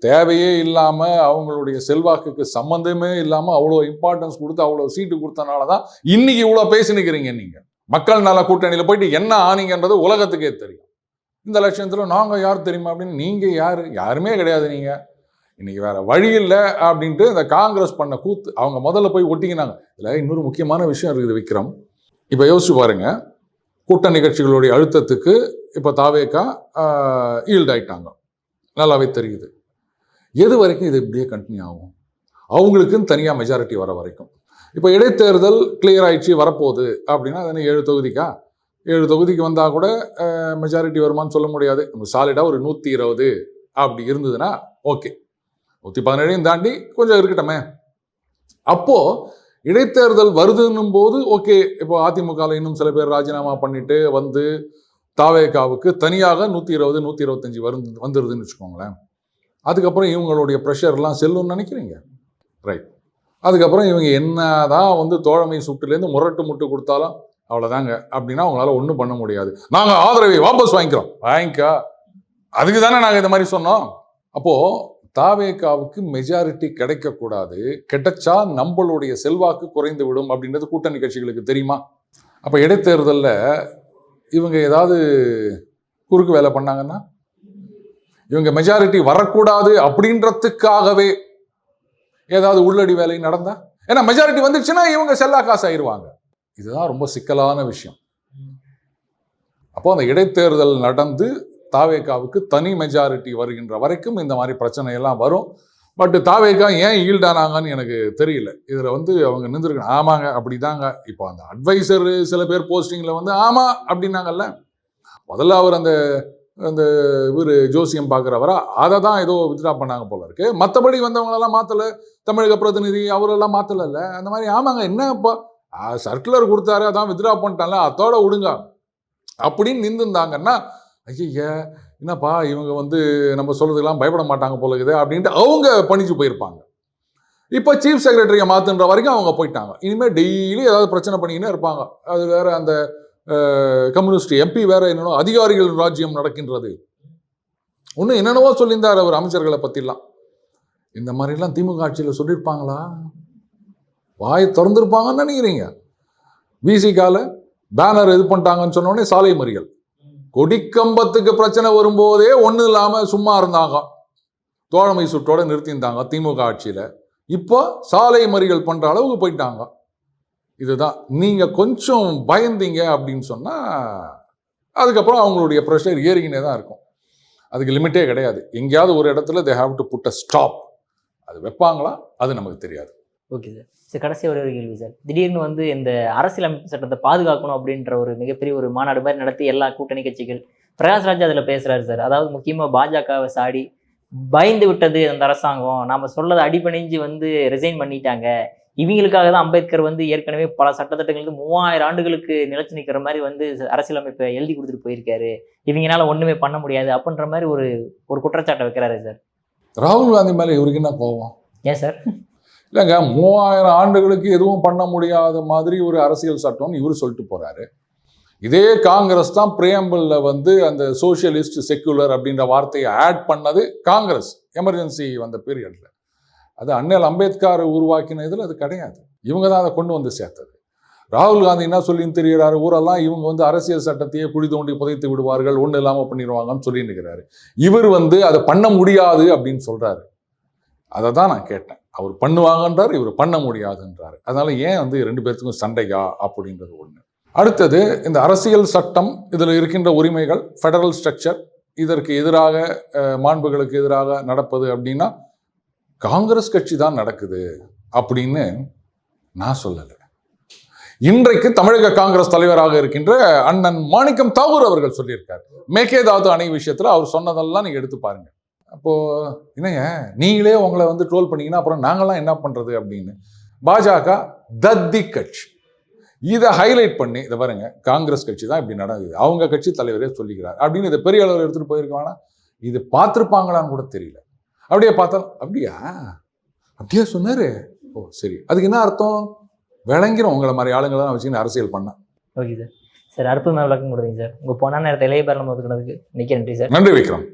தேவையே இல்லாமல் அவங்களுடைய செல்வாக்குக்கு சம்மந்தமே இல்லாமல் அவ்வளோ இம்பார்ட்டன்ஸ் கொடுத்து அவ்வளோ சீட்டு கொடுத்தனால தான் இன்னைக்கு இவ்வளோ பேசி நிற்கிறீங்க. நீங்கள் மக்கள் நல கூட்டணியில் போயிட்டு என்ன ஆனீங்கன்றது உலகத்துக்கே தெரியும். இந்த லட்சணத்தில் நாங்கள் யார் தெரியுமா அப்படின்னு. நீங்கள் யார்? யாருமே கிடையாது. நீங்கள் இன்னைக்கு வேற வழி இல்லை அப்படின்ட்டு இந்த காங்கிரஸ் பண்ண கூத்து அவங்க முதல்ல போய் ஒட்டிக்கினாங்க. இதில் இன்னொரு முக்கியமான விஷயம் இருக்குது விக்ரம். இப்போ யோசிச்சு பாருங்க, கூட்டணி கட்சிகளுடைய அழுத்தத்துக்கு இப்போ தாவேகா ஈல்ட் ஆயிட்டாங்க, நல்லாவே தெரியுது. எது வரைக்கும் இது இப்படியே கண்டினியூ ஆகும்? அவங்களுக்குன்னு தனியாக மெஜாரிட்டி வர வரைக்கும். இப்போ இடைத்தேர்தல் கிளியர் ஆயிடுச்சு, வரப்போகுது அப்படின்னா அது 7 தொகுதிக்கா? 7 தொகுதிக்கு வந்தால் கூட மெஜாரிட்டி வருமானு சொல்ல முடியாது. நம்ம சாலிடாக ஒரு 120 அப்படி இருந்ததுன்னா ஓகே, 117 தாண்டி கொஞ்சம் இருக்கட்டுமே. அப்போது இடைத்தேர்தல் வருதுன்னும் போது ஓகே, இப்போ அதிமுகவில் இன்னும் சில பேர் ராஜினாமா பண்ணிட்டு வந்து தாவேகாவுக்கு தனியாக 120 125 வந்துருதுன்னு வச்சுக்கோங்களேன். அதுக்கப்புறம் இவங்களுடைய ப்ரெஷர்லாம் செல்லும்னு நினைக்கிறீங்க? ரைட். அதுக்கப்புறம் இவங்க என்னதான் தோழமை சுட்டுலேருந்து முட்டு கொடுத்தாலும் அவ்வளோதாங்க அப்படின்னா அவங்களால ஒன்றும் பண்ண முடியாது. நாங்கள் ஆதரவை வாபஸ் வாங்கிக்கோ, அதுக்கு தானே நாங்கள் இந்த மாதிரி சொன்னோம். அப்போது தாவேகாவுக்கு மெஜாரிட்டி கிடைக்கக்கூடாது, கிடைச்சா நம்மளுடைய செல்வாக்கு குறைந்து விடும் அப்படின்றது கூட்டணி கட்சிகளுக்கு தெரியுமா? அப்போ இடைத்தேர்தலில் இவங்க ஏதாவது குறுக்கு வேலை பண்ணாங்கன்னா, இவங்க மெஜாரிட்டி வரக்கூடாது அப்படின்றதுக்காகவே ஏதாவது உள்ளடி வேலை நடந்தா, ஏன்னா மெஜாரிட்டி வந்துச்சுன்னா இவங்க செல்லா காசு ஆயிடுவாங்க. இதுதான் ரொம்ப சிக்கலான விஷயம். அப்போ அந்த இடைத்தேர்தல் நடந்து தாவேகாவுக்கு தனி மெஜாரிட்டி வருகின்ற வரைக்கும் இந்த மாதிரி பிரச்சனையெல்லாம் வரும். பட் தாவேகா ஏன் ஈல்டானாங்கன்னு எனக்கு தெரியல. இதில் அவங்க நின்றுருக்கணும். ஆமாங்க அப்படிதாங்க. இப்போ அந்த அட்வைசர் சில பேர் போஸ்டிங்கில் ஆமாம் அப்படின்னாங்கல்ல, முதல்ல அவர் அந்த இவர் ஜோசியம் பார்க்குறவரா அதை தான் ஏதோ வித்ட்ரா பண்ணாங்க போல இருக்கு. மற்றபடி வந்தவங்களெல்லாம் மாற்றலை, தமிழக பிரதிநிதி அவரெல்லாம் மாற்றலைல்ல. அந்த மாதிரி ஆமாங்க என்னப்பா சர்க்குலர் கொடுத்தாரு அதான் வித்ட்ரா பண்ணிட்டான்ல, அதோட விடுங்க அப்படின்னு நின்றுருந்தாங்கன்னா, ஐயா என்னப்பா இவங்க நம்ம சொல்றதுக்கெல்லாம் பயப்பட மாட்டாங்க போல இருக்குது அப்படின்ட்டு அவங்க பணிச்சு போயிருப்பாங்க. இப்போ சீஃப் செக்ரட்டரியை மாற்றுன்ற வரைக்கும் அவங்க போயிட்டாங்க. இனிமேல் டெய்லி ஏதாவது பிரச்சனை பண்ணிக்கினே இருப்பாங்க. அது வேற அந்த கம்யூனிஸ்ட் எம்பி வேற என்னென்னோ அதிகாரிகள் ராஜ்யம் நடக்கின்றது ஒன்றும் என்னென்னவோ சொல்லியிருந்தார் அவர் அமைச்சர்களை பற்றிலாம். இந்த மாதிரிலாம் திமுக ஆட்சியில் சொல்லியிருப்பாங்களா? வாய் திறந்துருப்பாங்கன்னு நினைக்கிறீங்க? விசிகால பேனர் இது பண்ணிட்டாங்கன்னு சொன்னோடனே சாலை மறியல், கொடிக்கம்பத்துக்கு பிரச்சனை வரும்போதே ஒன்றும் இல்லாமல் சும்மா இருந்தாங்க, தோழமை சுட்டோட நிறுத்தியிருந்தாங்க திமுக ஆட்சியில். இப்போ சாலை மறியல் பண்ணுற அளவுக்கு போயிட்டாங்க. இதுதான் நீங்கள் கொஞ்சம் பயந்தீங்க அப்படின்னு சொன்னால் அதுக்கப்புறம் அவங்களுடைய ப்ரெஷர் ஏறிக்கினே தான் இருக்கும். அதுக்கு லிமிட்டே கிடையாது. எங்கேயாவது ஒரு இடத்துல they have to put a stop. அது வைப்பாங்களா அது நமக்கு தெரியாது. Okay sir. சார் கடைசி ஒரு கேள்வி சார். திடீர்னு இந்த அரசியலமைப்பு சட்டத்தை பாதுகாக்கணும் அப்படின்ற ஒரு மிகப்பெரிய ஒரு மாநாடு மாதிரி நடத்தி எல்லா கூட்டணி கட்சிகள் பிரகாஷ்ராஜ் அதில் பேசுகிறாரு சார். அதாவது முக்கியமாக பாஜகவை சாடி பயந்து விட்டது அந்த அரசாங்கம், நாம் சொல்லதை அடிபணிஞ்சு ரிசைன் பண்ணிட்டாங்க, இவங்களுக்காக தான் அம்பேத்கர் ஏற்கனவே பல சட்டத்திட்டங்களுக்கு 3000 ஆண்டுகளுக்கு நிலைச்சு நிற்கிற மாதிரி அரசியலமைப்பை எழுதி கொடுத்துட்டு போயிருக்காரு, இவங்களால ஒன்றுமே பண்ண முடியாது அப்படின்ற மாதிரி ஒரு குற்றச்சாட்டை வைக்கிறாரு சார். ராகுல் காந்தி மேலே இவருக்கு என்ன கோவம்? ஏன் சார்? இல்லைங்க, 3000 ஆண்டுகளுக்கு எதுவும் பண்ண முடியாத மாதிரி ஒரு அரசியல் சட்டம்னு இவர் சொல்லிட்டு போறாரு. இதே காங்கிரஸ் தான் பிரியாம்பிளில் அந்த சோசியலிஸ்ட் செக்குலர் அப்படின்ற வார்த்தையை ஆட் பண்ணது காங்கிரஸ் எமர்ஜென்சி வந்த பீரியட்ல. அது அண்ணல் அம்பேத்கர் உருவாக்கின இதில் அது கிடையாது. இவங்க தான் அதை கொண்டு சேர்த்தது. ராகுல் காந்தி என்ன சொல்லின்னு தெரிகிறாரு, ஊரெல்லாம் இவங்க அரசியல் சட்டத்தையே குழி தோண்டி புதைத்து விடுவார்கள், ஒன்றும் இல்லாமல் பண்ணிடுவாங்கன்னு சொல்லிட்டு இருக்கிறாரு. இவர் அதை பண்ண முடியாது அப்படின்னு சொல்றாரு. அதை தான் நான் கேட்டேன். அவர் பண்ணுவாங்கன்றார், இவர் பண்ண முடியாதுன்றாரு. அதனால ஏன் 2 பேர்த்துக்கும் சண்டையா அப்படின்றது ஒன்று. அடுத்தது இந்த அரசியல் சட்டம், இதில் இருக்கின்ற உரிமைகள், ஃபெடரல் ஸ்ட்ரக்சர், இதற்கு எதிராக மாண்புகளுக்கு எதிராக நடப்பது அப்படின்னா காங்கிரஸ் கட்சி தான் நடக்குது அப்படின்னு நான் சொல்லலை. இன்றைக்கு தமிழக காங்கிரஸ் தலைவராக இருக்கின்ற அண்ணன் மாணிக்கம் தாகூர் அவர்கள் சொல்லியிருக்காரு. மேகேதாது அணை விஷயத்தில் அவர் சொன்னதெல்லாம் நீங்கள் எடுத்து பாருங்க. அப்போது என்னங்க நீங்களே உங்களை ட்ரோல் பண்ணீங்கன்னா அப்புறம் நாங்களாம் என்ன பண்ணுறது அப்படின்னு. பாஜக தத்தி கட்சி, இதை ஹைலைட் பண்ணி இதை பாருங்க, காங்கிரஸ் கட்சி தான் இப்படி நடக்குது, அவங்க கட்சி தலைவரே சொல்லிக்கிறார் அப்படின்னு இதை பெரிய அளவில் எடுத்துட்டு போயிருக்காங்கன்னா இது பார்த்துருப்பாங்களான்னு கூட தெரியல. அப்படியே பார்த்தாலும் அப்படியே சொன்னாரு, ஓ சரி, அதுக்கு என்ன அர்த்தம் விளங்கிரும். உங்களை மாதிரி ஆளுங்களை தான் வச்சுக்கின்னு அரசியல் பண்ண. Okay sir. சார் அற்புதமாக விளக்கம் கொடுத்தீங்க சார். உங்கள் பொண்ணான நேரத்தை இளைய பேரலாம் ஒதுக்கினதுக்கு மிக்க நன்றி சார். நன்றி விக்ரம்.